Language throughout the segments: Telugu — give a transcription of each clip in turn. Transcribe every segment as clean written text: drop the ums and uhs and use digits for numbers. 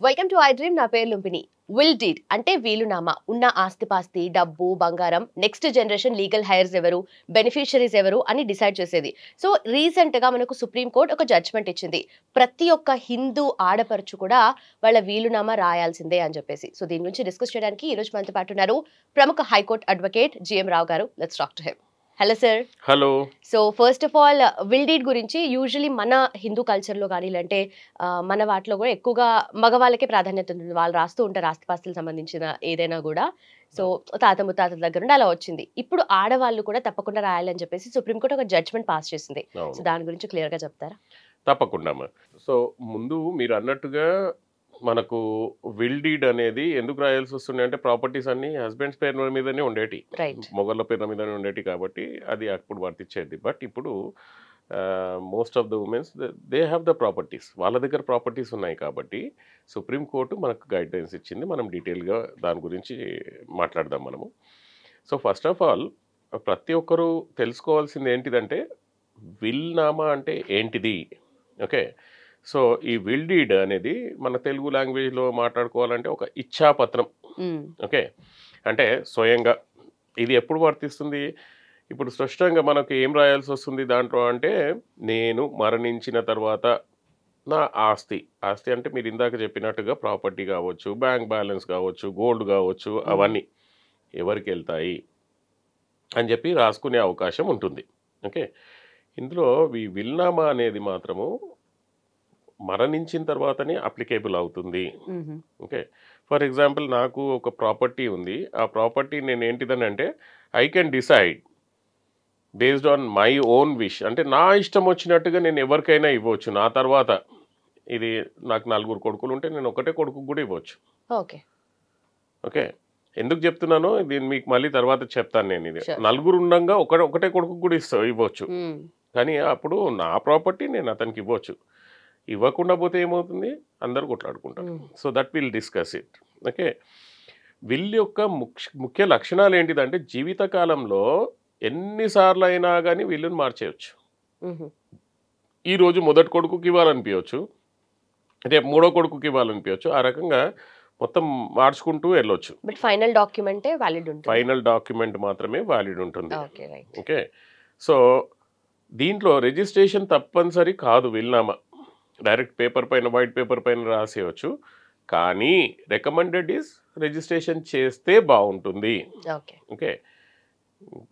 Welcome to I dream. నా పేరు లుంపిని. విల్ డీడ్ అంటే వీలునామా. ఉన్న ఆస్తిపాస్తి, డబ్బు, బంగారం, నెక్స్ట్ జనరేషన్ లీగల్ హైర్స్ ఎవరు, బెనిఫిషరీస్ ఎవరు అని డిసైడ్ చేసేది. సో రీసెంట్ గా మనకు సుప్రీం కోర్ట్ ఒక జడ్జ్మెంట్ ఇచ్చింది. ప్రతి ఒక్క హిందూ ఆడపడుచు కూడా వాళ్ళ వీలునామా రాయాల్సిందే అని చెప్పేసి. సో దీని గురించి డిస్కస్ చేయడానికి ఈ రోజు మనతో పాటు ఉన్నారు ప్రముఖ హైకోర్టు అడ్వకేట్ జిఎం రావు గారు. Let's talk to him. Hello sir. Hello. So first of all will deed గురించి యూజువలీ మన హిందూ కల్చర్లో కానీ లేదంటే మన వాటిలో కూడా ఎక్కువగా మగవాళ్ళకే ప్రాధాన్యత ఉంటుంది. వాళ్ళు రాస్తూ ఉంటారు ఆస్తిపాస్తులకు సంబంధించిన ఏదైనా కూడా. సో తాత ముత్తాతల దగ్గర నుండి అలా వచ్చింది. ఇప్పుడు ఆడవాళ్ళు కూడా తప్పకుండా రాయాలని చెప్పేసి సుప్రీంకోర్టు ఒక జడ్జ్మెంట్ పాస్ చేసింది. సో దాని గురించి క్లియర్ గా చెప్తారా? తప్పకుండా. సో ముందు మీరు అన్నట్టుగా మనకు విల్ డీడ్ అనేది ఎందుకు రాయాల్సి వస్తుంది అంటే ప్రాపర్టీస్ అన్ని హస్బెండ్స్ పేరు మీదనే ఉండేటి, మొగళ్ళ పేర్ల మీదనే ఉండేటి కాబట్టి అది అప్పుడు వర్తించేది. బట్ ఇప్పుడు most of the women's they have the properties, వాళ్ళ దగ్గర ప్రాపర్టీస్ ఉన్నాయి కాబట్టి సుప్రీంకోర్టు మనకు గైడ్లైన్స్ ఇచ్చింది. మనం డీటెయిల్గా దాని గురించి మాట్లాడదాం మనము. సో ఫస్ట్ ఆఫ్ ఆల్ ప్రతి ఒక్కరూ తెలుసుకోవాల్సింది ఏంటిదంటే విల్ నామా అంటే ఏంటిది. ఓకే. సో ఈ విల్ డీడ్ అనేది మన తెలుగు లాంగ్వేజ్లో మాట్లాడుకోవాలంటే ఒక ఇచ్ఛాపత్రం. ఓకే. అంటే స్వయంగా ఇది ఎప్పుడు వర్తిస్తుంది? ఇప్పుడు స్పష్టంగా మనకు ఏం రాయాల్సి వస్తుంది దాంట్లో అంటే, నేను మరణించిన తర్వాత నా ఆస్తి అంటే మీరు ఇందాక చెప్పినట్టుగా ప్రాపర్టీ కావచ్చు, బ్యాంక్ బ్యాలెన్స్ కావచ్చు, గోల్డ్ కావచ్చు, అవన్నీ ఎవరికి వెళ్తాయి అని చెప్పి రాసుకునే అవకాశం ఉంటుంది. ఓకే. ఇందులో ఈ విల్నామా అనేది మాత్రము మరణించిన తర్వాతనే అప్లికేబుల్ అవుతుంది. ఓకే. ఫర్ ఎగ్జాంపుల్ నాకు ఒక ప్రాపర్టీ ఉంది. ఆ ప్రాపర్టీ నేను ఏంటిదని అంటే I can decide based on my own wish, అంటే నా ఇష్టం వచ్చినట్టుగా నేను ఎవరికైనా ఇవ్వచ్చు. నా తర్వాత ఇది నాకు 4 కొడుకులు ఉంటే నేను ఒకటే కొడుకు కూడా ఇవ్వచ్చు. ఓకే. ఓకే. ఎందుకు చెప్తున్నానో దీన్ని మీకు మళ్ళీ తర్వాత చెప్తాను. నేను ఇది 4 ఉండగా ఒకటే కొడుకు కూడా ఇవ్వచ్చు. కానీ అప్పుడు నా ప్రాపర్టీ నేను అతనికి ఇవ్వచ్చు. ఇవ్వకుండా పోతే ఏమవుతుంది? అందరూ కొట్లాడుకుంటారు. So that will discuss it. Okay. Will యొక్క ముఖ్య లక్షణాలు ఏంటిదంటే జీవితకాలంలో ఎన్నిసార్లు అయినా కానీ విల్లును మార్చేయచ్చు. ఈరోజు మొదటి కొడుకుకి ఇవ్వాలనిపించవచ్చు, రేపు 3వ కొడుకుకి ఇవ్వాలనిపించవచ్చు. ఆ రకంగా మొత్తం మార్చుకుంటూ వెళ్ళొచ్చు. బట్ ఫైనల్ డాక్యుమెంటే వాలిడ్ ఉంటుంది. ఫైనల్ డాక్యుమెంట్ మాత్రమే వాలిడ్ ఉంటుంది. ఓకే. సో దీంట్లో రిజిస్ట్రేషన్ తప్పనిసరి కాదు. విల్నామా డైరెక్ట్ పేపర్ పైన, వైట్ పేపర్ పైన రాసేయచ్చు. కానీ రికమెండెడ్ ఈజ్ రిజిస్ట్రేషన్ చేస్తే బాగుంటుంది. ఓకే.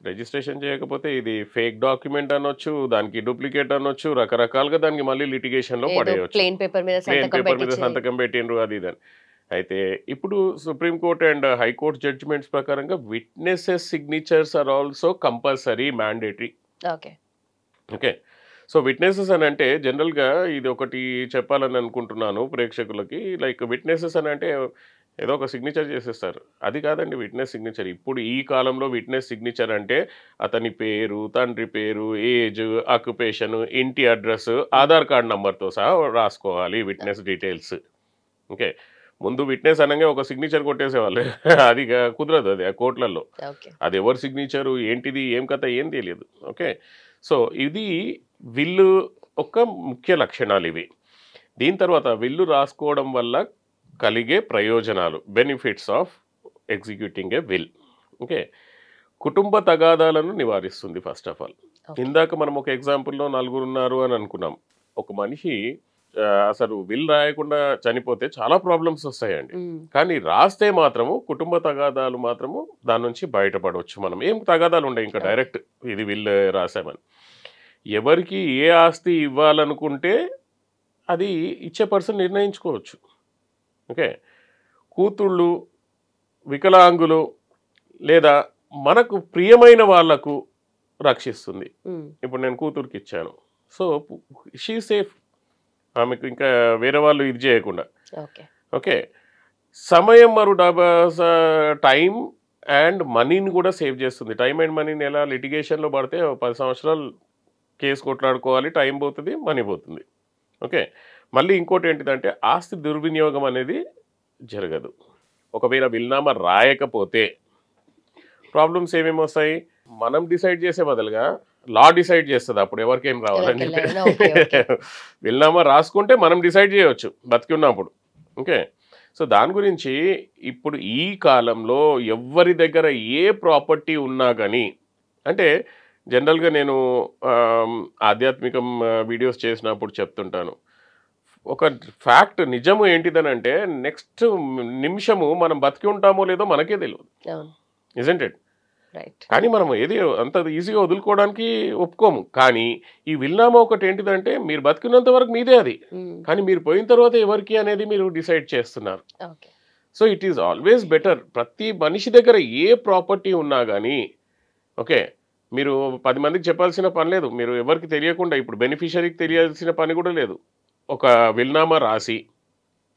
రిజిస్ట్రేషన్ చేయకపోతే ఇది ఫేక్ డాక్యుమెంట్ అనొచ్చు, దానికి డూప్లికేట్ అనొచ్చు, రకరకాలుగా దానికి మళ్ళీ లిటిగేషన్లో పడేయచ్చు. ప్లెయిన్ పేపర్ మీద సంతకం పెట్టిండ్రు అది ఇదని. అయితే ఇప్పుడు సుప్రీంకోర్టు అండ్ హైకోర్టు జడ్జిమెంట్స్ ప్రకారంగా witnesses signatures are also compulsory, mandatory. Okay. So witnesses అని అంటే జనరల్గా ఇది ఒకటి చెప్పాలని అనుకుంటున్నాను ప్రేక్షకులకి. లైక్ విట్నెసెస్ అని అంటే ఏదో ఒక సిగ్నేచర్ చేసేస్తారు, అది కాదండి విట్నెస్ సిగ్నేచర్. ఇప్పుడు ఈ కాలంలో విట్నెస్ సిగ్నేచర్ అంటే అతని పేరు, తండ్రి పేరు, ఏజ్, ఆక్యుపేషన్, ఇంటి అడ్రస్, ఆధార్ కార్డ్ నంబర్తో సహా రాసుకోవాలి విట్నెస్ డీటెయిల్స్. ఓకే. ముందు విట్నెస్ అనగా ఒక సిగ్నేచర్ కొట్టేసేవాళ్ళు, అది కుదరదు. అది ఆ కోర్టులలో అది ఎవరు సిగ్నేచరు, ఏంటిది, ఏం కథ ఏం తెలియదు. ఓకే. సో ఇది విల్లు ఒక ముఖ్య లక్షణాలు ఇవి. దీని తర్వాత విల్లు రాసుకోవడం వల్ల కలిగే ప్రయోజనాలు, benefits of executing A will. Okay. కుటుంబ తగాదాలను నివారిస్తుంది. ఫస్ట్ ఆఫ్ ఆల్ ఇందాక మనం ఒక ఎగ్జాంపుల్లో 4 ఉన్నారు అని అనుకున్నాం. ఒక మనిషి అసలు విల్ రాయకుండా చనిపోతే చాలా ప్రాబ్లమ్స్ వస్తాయండి. కానీ రాస్తే మాత్రము కుటుంబ తగాదాలు మాత్రము దాని నుంచి బయటపడవచ్చు. మనం ఏం తగాదాలు ఉండే ఇంకా డైరెక్ట్ ఇది విల్ రాసామని. ఎవరికి ఏ ఆస్తి ఇవ్వాలనుకుంటే అది ఇచ్చే పర్సన్ నిర్ణయించుకోవచ్చు. ఓకే. కూతుళ్ళు, వికలాంగులు లేదా మనకు ప్రియమైన వాళ్లకు రక్షిస్తుంది. ఇప్పుడు నేను కూతురికి ఇచ్చాను, సో షీ సేఫ్, ఆమెకు ఇంకా వేరే వాళ్ళు ఇది చేయకుండా. ఓకే. సమయం టైం అండ్ మనీని కూడా సేవ్ చేస్తుంది. టైం అండ్ మనీని ఎలా లిటిగేషన్లో పడితే 10 సంవత్సరాలు కేసు కొట్లాడుకోవాలి, టైం పోతుంది, మనీ పోతుంది. ఓకే. మళ్ళీ ఇంకోటి ఏంటిదంటే ఆస్తి దుర్వినియోగం అనేది జరగదు. ఒకవేళ విల్నామా రాయకపోతే ప్రాబ్లమ్స్ ఏమేమి వస్తాయి? మనం డిసైడ్ చేసే బదులుగా లా డిసైడ్ చేస్తుంది అప్పుడు ఎవరికి ఏం రావాలని చెప్పి. విల్నామా రాసుకుంటే మనం డిసైడ్ చేయవచ్చు బతికి ఉన్నప్పుడు. ఓకే. సో దాని గురించి ఇప్పుడు ఈ కాలంలో ఎవ్వరి దగ్గర ఏ ప్రాపర్టీ ఉన్నా గానీ అంటే జనరల్‌గా నేను ఆధ్యాత్మికం వీడియోస్ చేసినప్పుడు చెప్తుంటాను. ఒక ఫ్యాక్ట్ నిజము ఏంటిదనంటే నెక్స్ట్ నిమిషము మనం బతికి ఉంటామో లేదో మనకే తెలవదు. అవును. Isn't it? రైట్. కానీ మనం ఏది అంత ఈజీగా వదులుకోవడానికి ఒప్పుకోము. కానీ ఈ విల్నామా ఒకటేంటిదంటే మీరు బతికినంత వరకు మీదే అది. కానీ మీరు పోయిన తర్వాత ఎవరికి అనేది మీరు డిసైడ్ చేస్తున్నారు. Okay. So it is always better. ప్రతి మనిషి దగ్గర ఏ ప్రాపర్టీ ఉన్నా గానీ ఓకే. మీరు 10 మందికి చెప్పాల్సిన పని లేదు. మీరు ఎవరికీ తెలియకుండా ఇప్పుడు బెనిఫిషరీకి తెలియాల్సిన పని కూడా లేదు. ఒక విల్నామా రాసి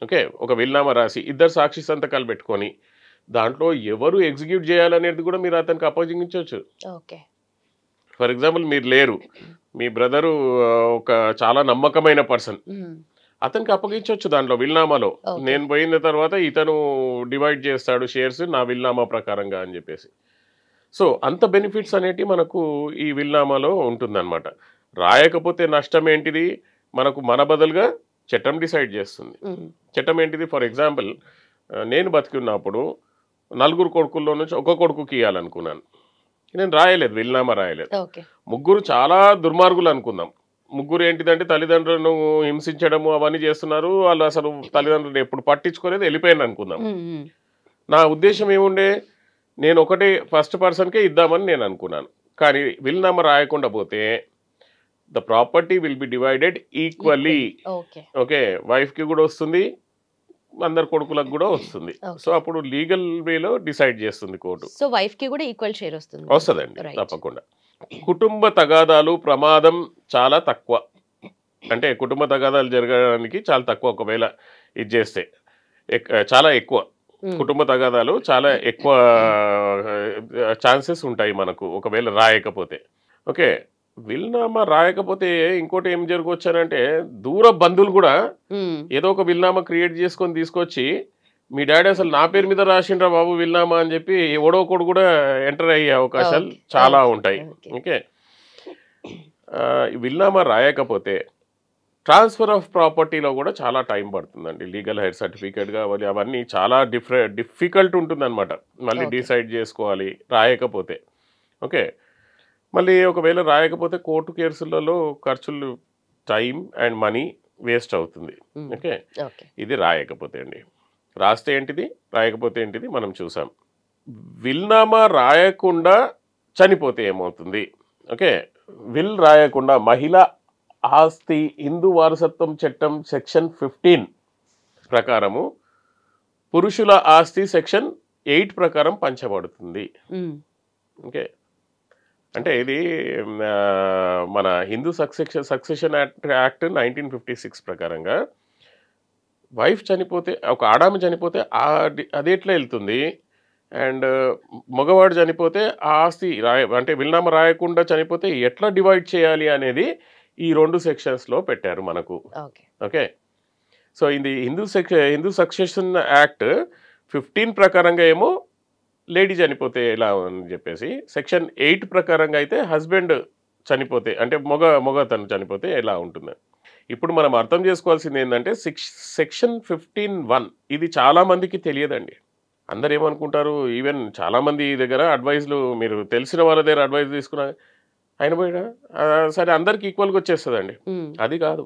ఓకే. ఒక విల్నామా రాసి ఇద్దరు సాక్షి సంతకాలు పెట్టుకొని దాంట్లో ఎవరు ఎగ్జిక్యూట్ చేయాలనేది కూడా మీరు అతనికి అప్పగించొచ్చు. ఓకే. ఫర్ ఎగ్జాంపుల్ మీరు లేరు. మీ బ్రదరు ఒక చాలా నమ్మకమైన పర్సన్. అతనికి అప్పగించొచ్చు దాంట్లో విల్నామాలో. ఓకే. నేను పోయిన తర్వాత ఇతను డివైడ్ చేస్తాడు షేర్స్ నా విల్నామా ప్రకారంగా అని చెప్పేసి. సో అంత బెనిఫిట్స్ అనేటివి మనకు ఈ విల్నామాలో ఉంటుందన్నమాట. రాయకపోతే నష్టం ఏంటిది? మనకు మన బదులుగా చట్టం డిసైడ్ చేస్తుంది. చట్టం ఏంటిది? ఫర్ ఎగ్జాంపుల్ నేను బతికి ఉన్నప్పుడు నలుగురు కొడుకుల్లో నుంచి ఒక కొడుకుకి ఇవ్వాలనుకున్నాను. నేను రాయలేదు, విల్నామా రాయలేదు. ఓకే. ముగ్గురు చాలా దుర్మార్గులు అనుకుందాం. ముగ్గురు ఏంటిదంటే తల్లిదండ్రులను హింసించడము అవన్నీ చేస్తున్నారు. వాళ్ళు అసలు తల్లిదండ్రులు ఎప్పుడు పట్టించుకోలేదు, వెళ్ళిపోయాను అనుకుందాం. నా ఉద్దేశం ఏముండే? నేను ఒకటే ఫస్ట్ పర్సన్కే ఇద్దామని నేను అనుకున్నాను. కానీ విల్నామా రాయకుండా పోతే the property will be divided equally. Okay. Okay. వైఫ్కి కూడా వస్తుంది, అందరు కొడుకులకు కూడా వస్తుంది. సో అప్పుడు లీగల్ వేలో డిసైడ్ చేస్తుంది కోర్టు. సో వైఫ్ కి కూడా ఈక్వల్ షేర్ వస్తుంది. వస్తుందండి తప్పకుండా. కుటుంబ తగాదాలు ప్రమాదం చాలా తక్కువ. అంటే కుటుంబ తగాదాలు జరగడానికి చాలా తక్కువ. ఒకవేళ ఇది చేస్తే చాలా ఎక్కువ కుటుంబ తగాదాలు చాలా ఎక్కువ ఛాన్సెస్ ఉంటాయి మనకు ఒకవేళ రాయకపోతే. ఓకే. విల్నామా రాయకపోతే ఇంకోటి ఏం జరగవచ్చానంటే దూర బంధువులు కూడా ఏదో ఒక విల్నామా క్రియేట్ చేసుకొని తీసుకొచ్చి మీ డాడీ అసలు నా పేరు మీద రాసిండ్రా బాబు విల్నామా అని చెప్పి ఎవడో ఒకడు కూడా ఎంటర్ అయ్యే అవకాశాలు చాలా ఉంటాయి. ఓకే. విల్నామా రాయకపోతే ట్రాన్స్ఫర్ ఆఫ్ ప్రాపర్టీలో కూడా చాలా టైం పడుతుందండి. లీగల్ హైర్ సర్టిఫికేట్ కావాలి, అవన్నీ చాలా డిఫికల్ట్ ఉంటుందన్నమాట. మళ్ళీ డిసైడ్ చేసుకోవాలి రాయకపోతే. ఓకే. మళ్ళీ ఒకవేళ రాయకపోతే కోర్టు కేసులలో ఖర్చులు, టైం అండ్ మనీ వేస్ట్ అవుతుంది. ఓకే. ఇది రాయకపోతే అండి. రాస్తే ఏంటిది, రాయకపోతే ఏంటిది మనం చూసాం. విల్నామా రాయకుండా చనిపోతే ఏమవుతుంది? ఓకే. విల్ రాయకుండా మహిళ ఆస్తి హిందూ వారసత్వం చట్టం సెక్షన్ 15 ప్రకారము పురుషుల ఆస్తి సెక్షన్ 8 ప్రకారం పంచబడుతుంది. ఓకే. అంటే ఇది మన హిందూ సక్సెషన్ యాక్ట్ 1956 ప్రకారంగా వైఫ్ చనిపోతే, ఒక ఆడామె చనిపోతే అది ఎట్లా వెళ్తుంది, అండ్ మగవాడు చనిపోతే ఆ ఆస్తి అంటే విల్నామా రాయకుండా చనిపోతే ఎట్లా డివైడ్ చేయాలి అనేది ఈ 2 సెక్షన్స్లో పెట్టారు మనకు. ఓకే. సో ఇది హిందూ సక్సెషన్ యాక్ట్ 15 ప్రకారంగా ఏమో లేడీ చనిపోతే ఎలా అని చెప్పేసి, సెక్షన్ 8 ప్రకారంగా అయితే హస్బెండ్ చనిపోతే అంటే తను చనిపోతే ఎలా ఉంటుంది. ఇప్పుడు మనం అర్థం చేసుకోవాల్సింది ఏంటంటే సెక్షన్ 15(1) ఇది చాలామందికి తెలియదండి. అందరు ఏమనుకుంటారు, ఈవెన్ చాలామంది దగ్గర అడ్వైజ్లు, మీరు తెలిసిన వాళ్ళ దగ్గర అడ్వైజ్ తీసుకున్నా ఆయన పోయినా సరే అందరికి ఈక్వల్గా వచ్చేస్తుందండి. అది కాదు.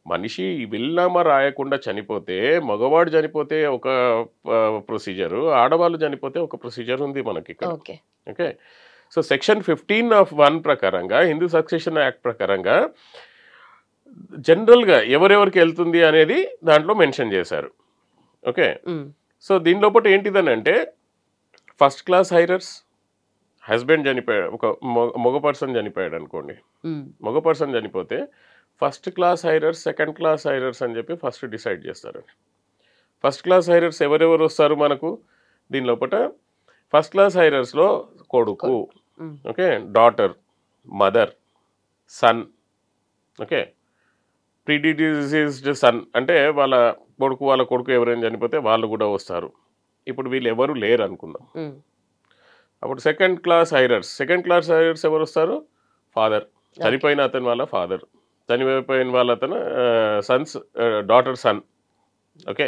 మనిషి విల్నామా రాయకుండా చనిపోతే, మగవాడు చనిపోతే ఒక ప్రొసీజరు, ఆడవాళ్ళు చనిపోతే ఒక ప్రొసీజర్ ఉంది మనకి ఇక్కడ. ఓకే. సో సెక్షన్ 15(1) ప్రకారంగా హిందూ సక్సెషన్ యాక్ట్ ప్రకారంగా జనరల్గా ఎవరెవరికి వెళ్తుంది అనేది దాంట్లో మెన్షన్ చేశారు. ఓకే. సో దీని లోపల ఏంటిదని అంటే ఫస్ట్ క్లాస్ హైరర్స్, హస్బెండ్ చనిపోయాడు, ఒక మగ పర్సన్ చనిపోయాడు అనుకోండి. మగ పర్సన్ చనిపోతే first class heirs, second class heirs అని చెప్పి ఫస్ట్ డిసైడ్ చేస్తారండి. ఫస్ట్ క్లాస్ హైరర్స్ ఎవరెవరు వస్తారు మనకు దీని లోపల? ఫస్ట్ క్లాస్ హైరర్స్లో కొడుకు, okay, daughter, mother, son. Okay. Predeceased son అంటే వాళ్ళ కొడుకు ఎవరైనా చనిపోతే వాళ్ళు కూడా వస్తారు. ఇప్పుడు వీళ్ళు ఎవరు లేరు అనుకుందాం. అప్పుడు సెకండ్ క్లాస్ హైరర్స్ ఎవరు వస్తారు? ఫాదర్, చనిపోయిన అతని వాళ్ళ ఫాదర్, చనిపోయిన వాళ్ళ అతను Sons, daughter sun. Okay,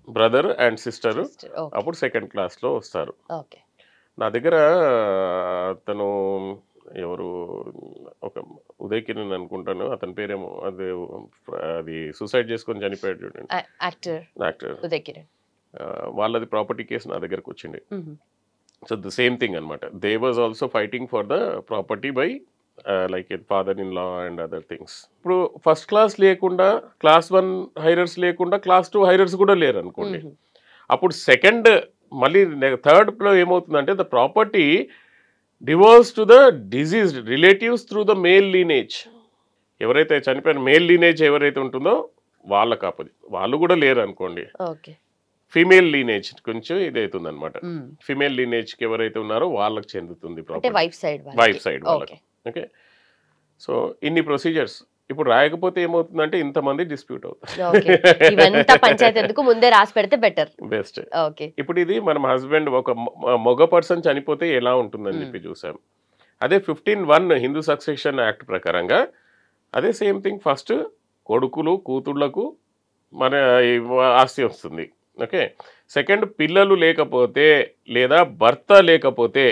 brother and sister అప్పుడు సెకండ్ క్లాస్లో వస్తారు. నా దగ్గర తను ఎవరు ఒక ఉదయ్ కిరణ్ అనుకుంటాను, అతని పేరేమో అది సూసైడ్ చేసుకొని చనిపోయాడు చూడండి, యాక్టర్ ఉదయ్ కిరణ్. వాళ్ళది ప్రాపర్టీ కేసు నా దగ్గరకు వచ్చింది. సో ద సేమ్ థింగ్ అనమాట, they was also fighting for the property by like father in law and other things. ఇప్పుడు ఫస్ట్ క్లాస్ లేకుండా క్లాస్ 1 హైరర్స్ లేకుండా క్లాస్ 2 హైరర్స్ కూడా లేరు అనుకోండి. అప్పుడు సెకండ్ మళ్ళీ థర్డ్లో ఏమవుతుందంటే the property divorce to the diseased relatives through the male lineage. ఎవరైతే చనిపోయిన మేల్ లీనేజ్ ఎవరైతే ఉంటుందో వాళ్ళకి ఆపది, వాళ్ళు కూడా లేరు అనుకోండి, ఫీమేల్ లీనేజ్ కొంచెం ఇదవుతుంది అనమాట. ఫీమేల్ లీనేజ్కి ఎవరైతే ఉన్నారో వాళ్ళకి చెందుతుంది ప్రాపర్టీ, వైఫ్ సైడ్ వాళ్ళకి. ఓకే, సో ఇన్ని ప్రొసీజర్స్ ఇప్పుడు రాయకపోతే ఏమవుతుందంటే ఇంతమంది డిస్ప్యూట్ అవుతుంది. బెస్ట్. ఇప్పుడు ఇది మనం హస్బెండ్ ఒక మగ పర్సన్ చనిపోతే ఎలా ఉంటుందని చెప్పి చూసాం. అదే 15(1) హిందూ సక్సెషన్ యాక్ట్ ప్రకారంగా అదే సేమ్ థింగ్, ఫస్ట్ కొడుకులు కూతుళ్లకు మన ఆస్తి వస్తుంది. ఓకే, సెకండ్ పిల్లలు లేకపోతే లేదా భర్త లేకపోతే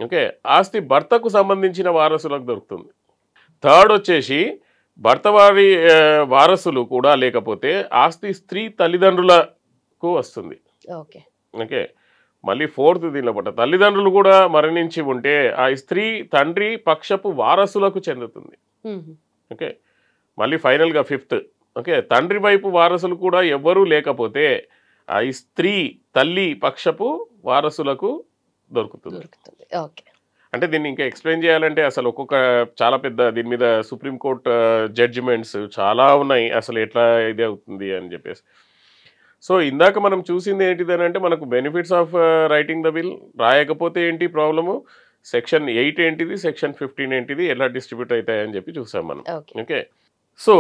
ఓకే ఆస్తి భర్తకు సంబంధించిన వారసులకు దొరుకుతుంది. థర్డ్ వచ్చేసి భర్త వారి వారసులు కూడా లేకపోతే ఆస్తి స్త్రీ తల్లిదండ్రులకు వస్తుంది. ఓకే, మళ్ళీ ఫోర్త్ దీనిలో పట్ట తల్లిదండ్రులు కూడా మరణించి ఉంటే ఆ స్త్రీ తండ్రి పక్షపు వారసులకు చెందుతుంది. ఓకే, మళ్ళీ ఫైనల్గా ఫిఫ్త్, ఓకే తండ్రి వైపు వారసులు కూడా ఎవ్వరూ లేకపోతే ఆ స్త్రీ తల్లి పక్షపు వారసులకు దొరుకుతుంది. అంటే దీన్ని ఇంకా ఎక్స్ప్లెయిన్ చేయాలంటే అసలు ఒక్కొక్క చాలా పెద్ద దీని మీద సుప్రీంకోర్టు జడ్జిమెంట్స్ చాలా ఉన్నాయి, అసలు ఎట్లా ఇది అవుతుంది అని చెప్పేసి. సో ఇందాక మనం చూసింది ఏంటిదని అంటే మనకు benefits of writing the will, రాయకపోతే ఏంటి ప్రాబ్లము, సెక్షన్ 8 ఏంటిది, సెక్షన్ 15 ఏంటిది, ఎలా డిస్ట్రిబ్యూట్ అవుతాయని చెప్పి చూసాం మనం. ఓకే, సో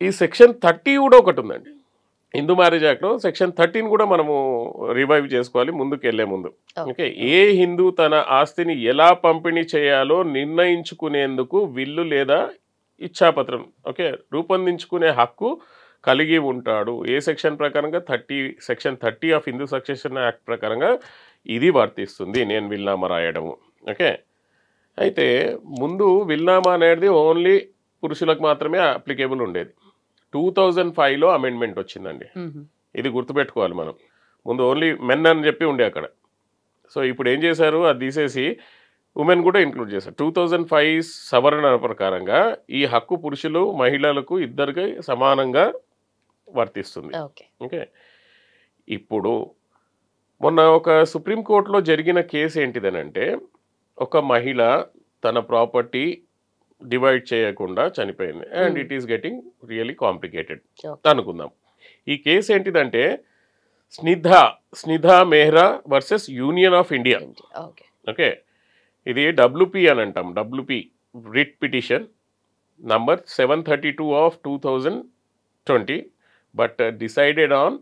ఈ సెక్షన్ 30 కూడా ఒకటి ఉందండి హిందూ మ్యారేజ్ యాక్ట్లో. సెక్షన్ 13 కూడా మనము రివైవ్ చేసుకోవాలి ముందుకు వెళ్లే ముందు. ఓకే, ఏ హిందూ తన ఆస్తిని ఎలా పంపిణీ చేయాలో నిర్ణయించుకునేందుకు విల్లు లేదా ఇచ్ఛాపత్రం ఓకే రూపొందించుకునే హక్కు కలిగి ఉంటాడు. ఏ సెక్షన్ ప్రకారంగా section 30 of Hindu succession act ప్రకారంగా ఇది వర్తిస్తుంది, నేను విల్నామా రాయడము. ఓకే, అయితే ముందు విల్నామా అనేది ఓన్లీ పురుషులకు మాత్రమే అప్లికేబుల్ ఉండేది. 2005లో అమెండ్మెంట్ వచ్చిందండి, ఇది గుర్తుపెట్టుకోవాలి మనం. ముందు ఓన్లీ మెన్ అని చెప్పి ఉండే అక్కడ. సో ఇప్పుడు ఏం చేశారు, అది తీసేసి ఉమెన్ కూడా ఇంక్లూడ్ చేశారు. 2005 సవరణ ప్రకారంగా ఈ హక్కు పురుషులు మహిళలకు ఇద్దరికి సమానంగా వర్తిస్తుంది. ఓకే, ఇప్పుడు మొన్న ఒక సుప్రీంకోర్టులో జరిగిన కేసు ఏంటిదనంటే ఒక మహిళ తన ప్రాపర్టీ డివైడ్ చేయకుండా చనిపోయింది and it is getting really complicated అనుకుందాం. ఈ కేసు ఏంటిదంటే Snidha Mehra versus union of India. Okay, ఇది WP అని అంటాం, WP writ petition number 732 of 2020 but decided on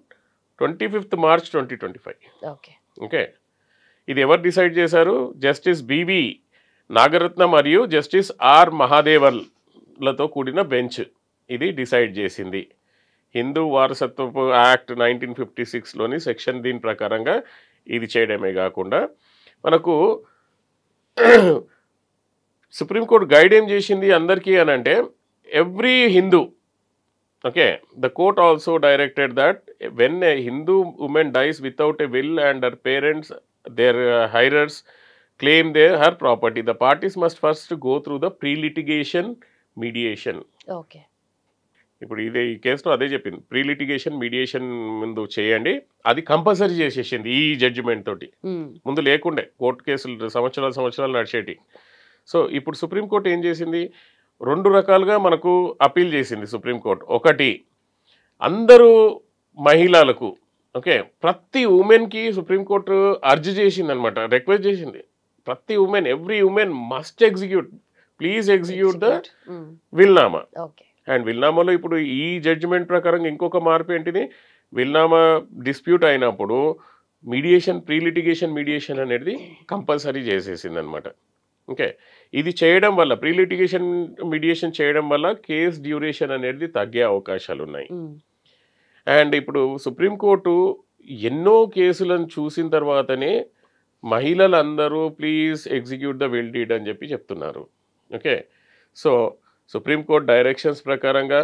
25th March 2025. ఓకే, ఇది ఎవరు డిసైడ్ చేశారు, జస్టిస్ BV నాగరత్న మరియు జస్టిస్ R మహాదేవన్లతో కూడిన బెంచ్ ఇది డిసైడ్ చేసింది. హిందూ వారసత్వపు యాక్ట్ 1956లోని సెక్షన్ దీని ప్రకారంగా ఇది చేయడమే కాకుండా మనకు సుప్రీంకోర్టు గైడ్ ఏం చేసింది అందరికీ అని అంటే every Hindu okay the court also directed that when a Hindu woman dies without a will and her parents their heirs claim her property, the parties must first go through the pre-litigation mediation. Okay. ఇప్పుడు ఇదే ఈ కేసులో అదే చెప్పింది, ప్రీ-లిటిగేషన్ మీడియేషన్ ముందు చేయండి, అది కంపల్సరీ చేసేసింది ఈ జడ్జిమెంట్ తోటి. ముందు లేకుండే కోర్టు కేసులు సంవత్సరాలు నడిచేటి. సో ఇప్పుడు సుప్రీంకోర్టు ఏం చేసింది, 2 రకాలుగా మనకు అపీల్ చేసింది సుప్రీంకోర్టు. ఒకటి, అందరూ మహిళలకు ఓకే ప్రతి ఉమెన్కి సుప్రీంకోర్టు అర్జీ చేసింది అనమాట, రిక్వెస్ట్ చేసింది, ప్రతి woman every woman must execute, please execute the విల్నామా. అండ్ విల్నామాలో ఇప్పుడు ఈ జడ్జిమెంట్ ప్రకారం ఇంకొక మార్పు ఏంటిది, విల్నామా డిస్ప్యూట్ అయినప్పుడు మీడియేషన్ ప్రీ-లిటిగేషన్ మీడియేషన్ అనేది కంపల్సరీ చేసేసింది అనమాట. ఓకే, ఇది చేయడం వల్ల ప్రీ-లిటిగేషన్ మీడియేషన్ చేయడం వల్ల కేస్ డ్యూరేషన్ అనేది తగ్గే అవకాశాలు ఉన్నాయి. అండ్ ఇప్పుడు సుప్రీంకోర్టు ఎన్నో కేసులను చూసిన తర్వాతనే మహిళలందరూ please execute the will deed అని చెప్పి చెప్తున్నారు. ఓకే, సో సుప్రీంకోర్టు డైరెక్షన్స్ ప్రకారంగా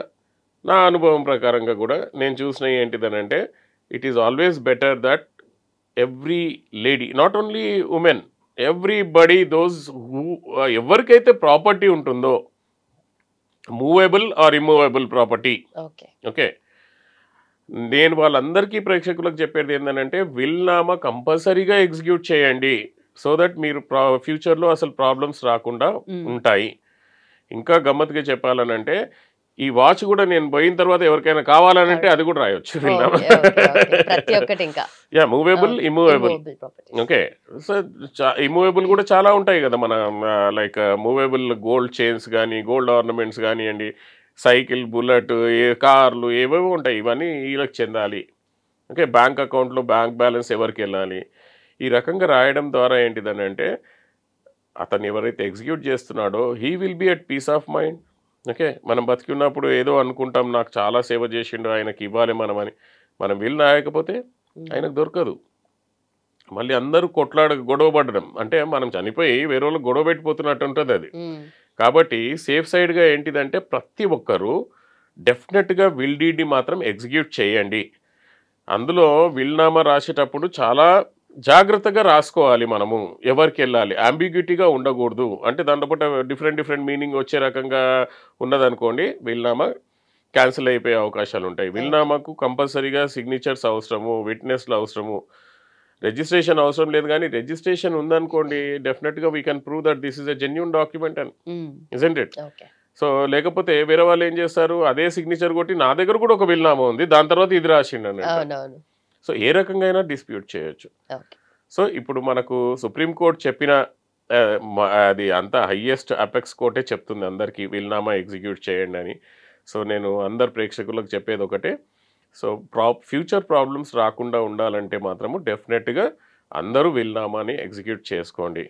నా అనుభవం ప్రకారంగా కూడా నేను చూసిన ఏంటిదనంటే it is always better that every lady, not only woman, everybody those who ఎవరికైతే ప్రాపర్టీ ఉంటుందో movable or immovable property, okay, నేను వాళ్ళందరికీ ప్రేక్షకులకు చెప్పేది ఏంటంటే విల్నామా కంపల్సరీగా ఎగ్జిక్యూట్ చేయండి సో దట్ మీరు ఫ్యూచర్లో అసలు ప్రాబ్లమ్స్ రాకుండా ఉంటాయి. ఇంకా గమ్మత్తుగా చెప్పాలనంటే ఈ వాచ్ కూడా నేను పోయిన తర్వాత ఎవరికైనా కావాలనంటే అది కూడా రాయొచ్చు yeah, movable immovable. Okay, so immovable కూడా చాలా ఉంటాయి కదా మన, లైక్ మూవబుల్ గోల్డ్ చైన్స్ కానీ గోల్డ్ ఆర్నమెంట్స్ కానివ్వండి, సైకిల్, బుల్లెట్, కార్లు ఏవేవో ఉంటాయి, ఇవన్నీ వీళ్ళకి చెందాలి. ఓకే, బ్యాంక్ అకౌంట్లో బ్యాంక్ బ్యాలెన్స్ ఎవరికి వెళ్ళాలి. ఈ రకంగా రాయడం ద్వారా ఏంటిదని అంటే అతను ఎవరైతే ఎగ్జిక్యూట్ చేస్తున్నాడో he will be at peace of mind. Okay, మనం బతికున్నప్పుడు ఏదో అనుకుంటాం నాకు చాలా సేవ చేసిండు ఆయనకి ఇవ్వాలి మనమని, మనం వీళ్ళు రాయకపోతే ఆయనకు దొరకదు. మళ్ళీ అందరూ గొడవ పడడం అంటే మనం చనిపోయి వేరే వాళ్ళు గొడవ పెట్టిపోతున్నట్టు ఉంటుంది అది. కాబట్టి సేఫ్ సైడ్గా ఏంటిదంటే ప్రతి ఒక్కరూ డెఫినెట్గా విల్ డీడ్ని మాత్రం ఎగ్జిక్యూట్ చేయండి. అందులో విల్నామా రాసేటప్పుడు చాలా జాగ్రత్తగా రాసుకోవాలి. మనము ఎవరికి వెళ్ళాలి, అంబిగ్యూటీగా ఉండకూడదు. అంటే దాంట్లో పాటు డిఫరెంట్ మీనింగ్ వచ్చే రకంగా ఉన్నదనుకోండి విల్నామా క్యాన్సిల్ అయిపోయే అవకాశాలు ఉంటాయి. విల్నామాకు కంపల్సరీగా సిగ్నేచర్స్ అవసరము, విట్నెస్లు అవసరము, రిజిస్ట్రేషన్ అవసరం లేదు. కానీ రిజిస్ట్రేషన్ ఉందనుకోండి డెఫినెట్గా we can prove that this is a genuine document అని, ఇజంట్ ఇట్? సో లేకపోతే వేరే వాళ్ళు ఏం చేస్తారు, అదే సిగ్నేచర్ కొట్టి నా దగ్గర కూడా ఒక విల్నామా ఉంది దాని తర్వాత ఇది రాసిండు అన్నట్టు. సో ఏ రకంగా అయినా డిస్ప్యూట్ చేయొచ్చు. సో ఇప్పుడు మనకు సుప్రీంకోర్టు చెప్పిన అది అంతా హయ్యెస్ట్ అపెక్స్ కోర్టే చెప్తుంది అందరికీ విల్నామా ఎగ్జిక్యూట్ చేయండి అని. సో నేను అందరు ప్రేక్షకులకు చెప్పేది ఒకటే, సో ఫ్యూచర్ ప్రాబ్లమ్స్ రాకుండా ఉండాలంటే మాత్రము డెఫినెట్గా అందరూ విల్నామాని ఎగ్జిక్యూట్ చేసుకోండి.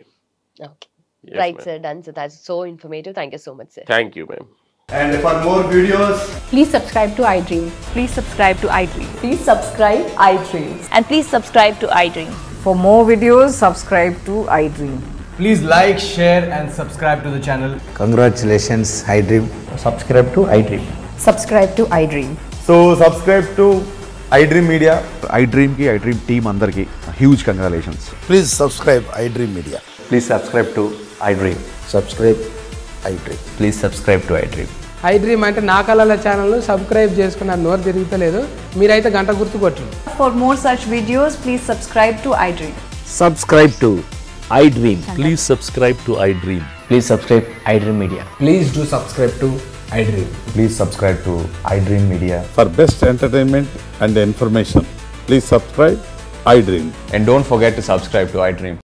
Right, sir. Done. So that's so informative. Thank you so much, sir. Thank you, ma'am. And for more videos, please subscribe to iDream. Please subscribe to iDream. Please subscribe iDream. And please subscribe to iDream. For more videos, subscribe to iDream. please like, share and subscribe to the channel. Congratulations, iDream. Subscribe to iDream. Subscribe to iDream. So subscribe to iDream Media. iDream ki iDream team andarki huge congratulations. Please subscribe iDream Media. Please subscribe to iDream. Subscribe iDream. Please subscribe to iDream. iDream అంటే నా కళల ఛానల్ సబ్స్క్రైబ్ చేసుకున్నారు, నోరు తిరుగుతలేదు, మీరైతే గంట గుర్తు కొట్టండి. For more such videos, please subscribe to iDream. Subscribe to iDream. Please subscribe to iDream. Please subscribe iDream Media. Please do subscribe to iDream. Please subscribe to iDream Media. For best entertainment and information, please subscribe iDream. And don't forget to subscribe to iDream.